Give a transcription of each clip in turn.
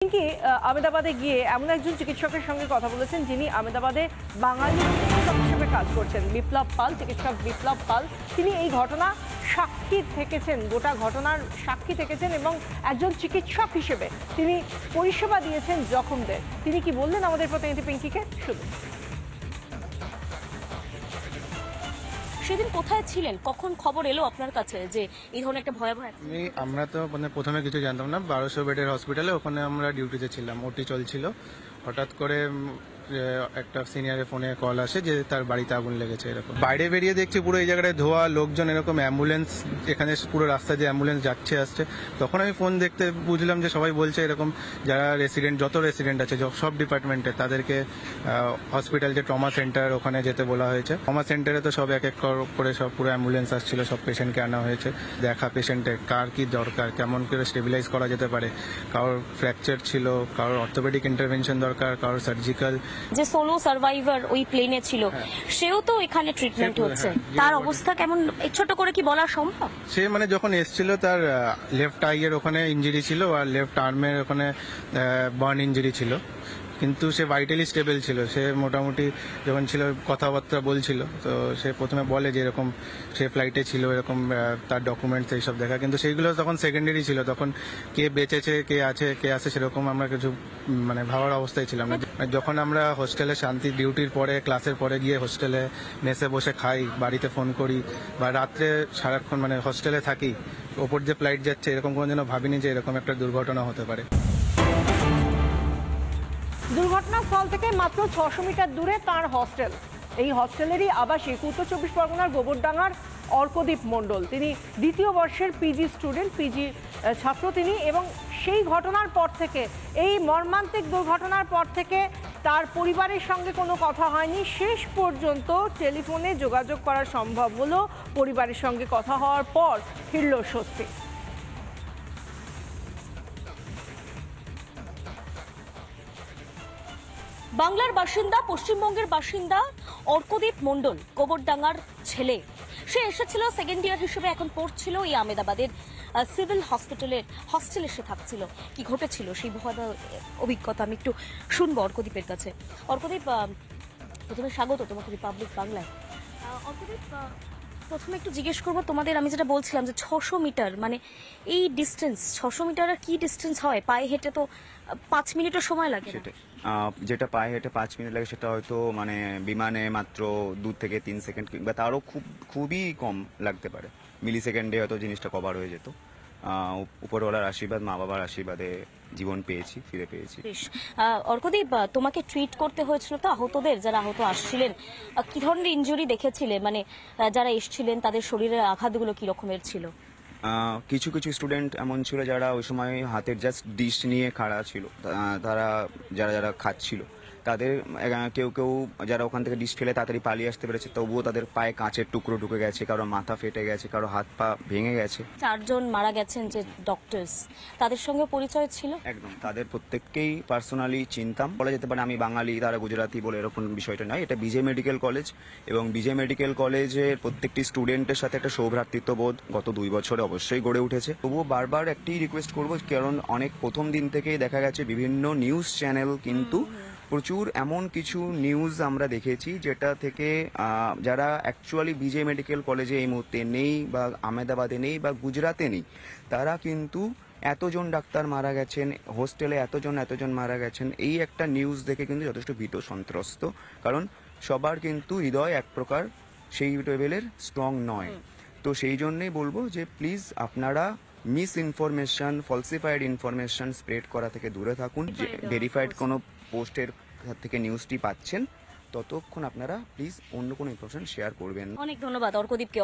পিঙ্কি আহমেদাবাদে গিয়ে এমন একজন চিকিৎসকের সঙ্গে কথা বলেছেন যিনি আহমেদাবাদে বাঙালি চিকিৎসক হিসেবে কাজ করছেন, বিপ্লব পাল, চিকিৎসক বিপ্লব পাল। তিনি এই ঘটনা সাক্ষী থেকেছেন, গোটা ঘটনার সাক্ষী থেকেছেন এবং একজন চিকিৎসক হিসেবে তিনি পরিষেবা দিয়েছেন জখমদের। তিনি কি বললেন আমাদের প্রতিনিধি পিঙ্কিকে শুধু। সেদিন কোথায় ছিলেন, কখন খবর এলো আপনার কাছে যে এই ধরনের একটা ভয়াবহ? আমরা তো প্রথমে কিছু জানতাম না। 1200 বেডের হসপিটালে ওখানে আমরা ডিউটিতে ছিলাম, ওটি চলছিল। হঠাৎ করে একটা সিনিয়রের ফোনে কল আসে যে তার বাড়িতে আগুন লেগেছে। এরকম বাইরে বেরিয়ে দেখছি পুরো এই জায়গায় ধোয়া, লোকজন, এরকম অ্যাম্বুলেন্স, এখানে পুরো রাস্তা যে অ্যাম্বুলেন্স যাচ্ছে আসছে। তখন আমি ফোন দেখতে বুঝলাম যে সবাই বলছে এরকম যারা রেসিডেন্ট, যত রেসিডেন্ট আছে সব ডিপার্টমেন্টে, তাদেরকে হসপিটাল যে ট্রমা সেন্টার ওখানে যেতে বলা হয়েছে। ট্রমা সেন্টারে তো সব এক এক করে সব পুরো অ্যাম্বুলেন্স আসছিল, সব পেশেন্টকে আনা হয়েছে। দেখা পেশেন্টের কার কি দরকার, কেমন করে স্টেবিলাইজ করা যেতে পারে, কারোর ফ্র্যাকচার ছিল, কারোর অর্থোপেডিক ইন্টারভেনশন দরকার, কারোর সার্জিক্যাল। যে সোলো সার্ভাইভার ওই প্লেনে ছিল সেও তো এখানে ট্রিটমেন্ট হচ্ছে, তার অবস্থা কেমন ছোট করে কি বলা সম্ভব? সে যখন এসেছিল তার লেফট আইয়ের ওখানে ইঞ্জুরি ছিল আর লেফট আর্মের ওখানে বার্ন ইঞ্জুরি ছিল, কিন্তু সে ভাইটালি স্টেবল ছিল। সে মোটামুটি যখন ছিল কথাবার্তা বলছিল, তো সে প্রথমে বলে যে এরকম সে ফ্লাইটে ছিল, এরকম তার ডকুমেন্টস এইসব দেখা, কিন্তু সেইগুলো তখন সেকেন্ডারি ছিল। তখন কে বেঁচেছে, কে আছে সেরকম আমরা কিছু ভাবার অবস্থায় ছিলাম না। যখন আমরা হোস্টেলে শান্তি ডিউটির পরে, ক্লাসের পরে গিয়ে হোস্টেলে মেসে বসে খাই, বাড়িতে ফোন করি, বা রাত্রে সারাক্ষণ হোস্টেলে থাকি, ওপর যে ফ্লাইট যাচ্ছে, এরকম কোনোদিনও ভাবিনি যে এরকম একটা দুর্ঘটনা হতে পারে। দুর্ঘটনাস্থল থেকে মাত্র 600 মিটার দূরে তার হস্টেল। এই হস্টেলেরই আবাসিক উত্তর 24 পরগনার গোবরডাঙ্গার অর্কদীপ মণ্ডল। তিনি দ্বিতীয় বর্ষের পিজি স্টুডেন্ট, পিজি ছাত্র তিনি। এবং সেই ঘটনার পর থেকে, এই মর্মান্তিক দুর্ঘটনার পর থেকে তার পরিবারের সঙ্গে কোনো কথা হয়নি। শেষ পর্যন্ত টেলিফোনে যোগাযোগ করা সম্ভব হলো, পরিবারের সঙ্গে কথা হওয়ার পর ফিরল স্বস্তি। বাংলার বাসিন্দা, পশ্চিমবঙ্গের বাসিন্দা অর্কদীপ মণ্ডল, গোবরডাঙ্গার ছেলে। সে এসেছিল সেকেন্ড ইয়ার হিসেবে, এখন পড়ছিল এই আহমেদাবাদের সিভিল হসপিটালের হস্টেলে সে থাকছিল। কি ঘটেছিল সেই ভয়াবহ অভিজ্ঞতা আমি একটু শুনবো অর্কদীপের কাছে। অর্কদীপ, প্রথমে স্বাগত তোমাকে রিপাবলিক বাংলায়। অর্কদীপ, প্রথমে একটু জিজ্ঞেস করবো তোমাদের, আমি যেটা বলছিলাম যে 600 মিটার, এই ডিস্টেন্স 600 মিটার আর কি ডিস্টেন্স হয়? পায়ে হেঁটে তো 5 মিনিটের সময় লাগে। যেটা পায়ে হেঁটে 5 মিনিট লাগে সেটা হয়তো বিমানে মাত্র 2 থেকে 3 সেকেন্ড কিংবা তারও খুবই কম লাগতে পারে। মিলি সেকেন্ডে হয়তো জিনিসটা কভার হয়ে যেত। উপরওয়ালার আশীর্বাদ, মা বাবার আশীর্বাদে জীবন পেয়েছি, ফিরে পেয়েছি। অর্কদীপ, তোমাকে ট্রিট করতে হয়েছিল তো আহতদের, যারা আহত আসছিলেন? কি ধরনের ইনজুরি দেখেছিলে? যারা এসছিলেন তাদের শরীরের আঘাতগুলো কি রকমের ছিল? কিছু স্টুডেন্ট এমন ছিল যারা ওই সময় হাতের জাস্ট ডিশ নিয়ে খাড়া ছিল। তারা যারা খাচ্ছিল, তাদের কেউ যারা ওখান থেকে ডিশ ফেলে তাড়াতাড়ি পালিয়ে আসতে পেরেছে, তবুও তাদের পায়ে কাঁচের টুকরো ঢুকে গেছে, কারো মাথা ফেটে গেছে, কারো হাত পা ভেঙে গেছে। 4 জন মারা গেছেন যে ডক্টরস, তাদের সঙ্গে পরিচয় ছিল? একদম, তাদের প্রত্যেককেই পার্সোনালি চিনতাম। বলা যেতে পারে আমি বাঙালি, তারা গুজরাটি বলে এরকম বিষয়টা নয়। এটা বিজে মেডিকেল কলেজ, এবং বিজে মেডিকেল কলেজের প্রত্যেকটি স্টুডেন্টের সাথে একটা সৌভ্রাতৃত্ববোধ গত 2 বছরে অবশ্যই গড়ে উঠেছে। তবুও বারবার একটি রিকোয়েস্ট করবো, কারণ অনেক প্রথম দিন থেকেই দেখা গেছে বিভিন্ন নিউজ চ্যানেল কিন্তু প্রচুর এমন কিছু নিউজ আমরা দেখেছি যেটা থেকে যারা অ্যাকচুয়ালি বিজে মেডিকেল কলেজে এই মুহূর্তে নেই, বা আহমেদাবাদে নেই, বা গুজরাতে নেই, তারা কিন্তু এতজন ডাক্তার মারা গেছেন, হোস্টেলে এতজন মারা গেছেন, এই একটা নিউজ দেখে কিন্তু যথেষ্ট ভীত সন্ত্রস্ত। কারণ সবার কিন্তু হৃদয় এক প্রকার সেই লেভেলের স্ট্রং নয়। তো সেই জন্যই বলবো যে প্লিজ আপনারা মিস ইনফরমেশন, ফলসিফাইড ইনফরমেশন স্প্রেড করা থেকে দূরে থাকুন। ভেরিফাইড কোনো পোস্টের থেকে নিউজটি পাচ্ছেন, ততক্ষণ আপনারা প্লিজ অন্য কোনো ইনফরমেশন শেয়ার করবেন। অনেক ধন্যবাদ অর্কদীপকে।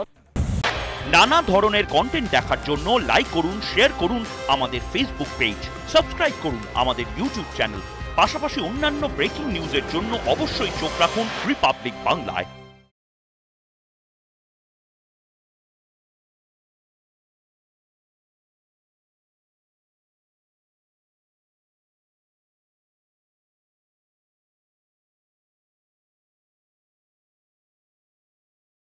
নানা ধরনের কন্টেন্ট দেখার জন্য লাইক করুন, শেয়ার করুন আমাদের ফেসবুক পেজ, সাবস্ক্রাইব করুন আমাদের ইউটিউব চ্যানেল। পাশাপাশি অন্যান্য ব্রেকিং নিউজের জন্য অবশ্যই চোখ রাখুন রিপাবলিক বাংলায়।